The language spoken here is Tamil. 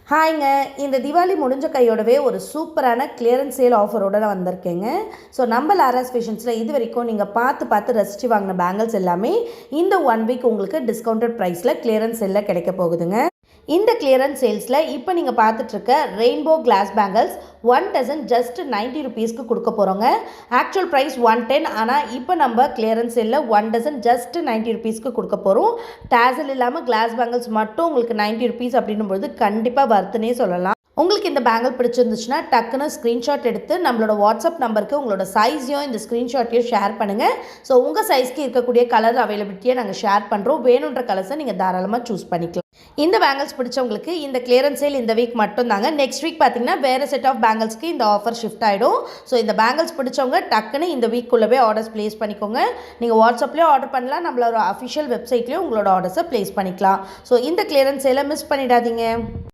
ஹாய்ங்க. இந்த தீபாவளி முடிஞ்ச கையோடவே ஒரு சூப்பரான கிளியரன்ஸ் சேல் ஆஃபரோட நான் வந்திருக்கேங்க. ஸோ நம்ம லாராஸ் ஃபேஷன்ஸில் இது வரைக்கும் நீங்கள் பார்த்து ரசித்து வாங்கின பேங்கிள்ஸ் எல்லாமே இந்த 1 வீக் உங்களுக்கு டிஸ்கவுண்டட் ப்ரைஸில் கிளியரன்ஸ் சேலில் கிடைக்க போகுதுங்க. இந்த கிளியரன்ஸ் சேல்ஸில் இப்போ நீங்கள் பார்த்துட்ருக்க rainbow glass bangles 1 dozen just 90 ருபீஸ்க்கு கொடுக்க போகிறோங்க. ஆக்சுவல் ப்ரைஸ் 110, ஆனால் இப்போ நம்ம கிளியரன்ஸ் சேலில் 1 டசன் ஜஸ்ட் 90 ருபீஸ்க்கு கொடுக்க போகிறோம். டேசல் இல்லாமல் கிளாஸ் பேங்கிள்ஸ் மட்டும் உங்களுக்கு 90 ருபீஸ் அப்படின்னும்போது கண்டிப்பாக வர்த்துனே சொல்லலாம். உங்களுக்கு இந்த பேங்கிள் பிடிச்சிருந்துச்சுன்னா டக்குன்னு ஸ்க்ரீன்ஷாட் எடுத்து நம்மளோட வாட்ஸ்அப் நம்பருக்கு உங்களோட சைஸையும் இந்த ஸ்க்ரீன்ஷாட்டையும் ஷேர் பண்ணுங்கள். ஸோ உங்கள் சைஸ்க்கு இருக்கக்கூடிய கலர் அவைலபிலிட்டியை நாங்கள் ஷேர் பண்ணுறோம். வேணுன்ற கலர்ஸை நீங்கள் தாராளமாக சூஸ் பண்ணிக்கலாம். இந்த பேங்கிள்ஸ் பிடிச்சவங்களுக்கு இந்த கிளியரன்ஸ் சேல் இந்த வீக் மட்டும் தாங்க. நெக்ஸ்ட் வீக் பார்த்தீங்கன்னா வேறு செட் ஆஃப் பேங்கிள்ஸ்க்கு இந்த ஆஃபர் ஷிஃப்ட் ஆகிடும். ஸோ இந்த பேங்கிள்ஸ் பிடிச்சவங்க டக்குன்னு இந்த வீக்குள்ளவே ஆர்டர்ஸ் ப்ளேஸ் பண்ணிக்கோங்க. நீங்கள் வாட்ஸ்அப்லேயும் ஆர்டர் பண்ணலாம், நம்மளோட அஃபிஷியல் வெப்சைட்லேயும் உங்களோட ஆர்டர்ஸை ப்ளேஸ் பண்ணிக்கலாம். ஸோ இந்த கிளியரன்ஸ் சேலை மிஸ் பண்ணிடாதீங்க.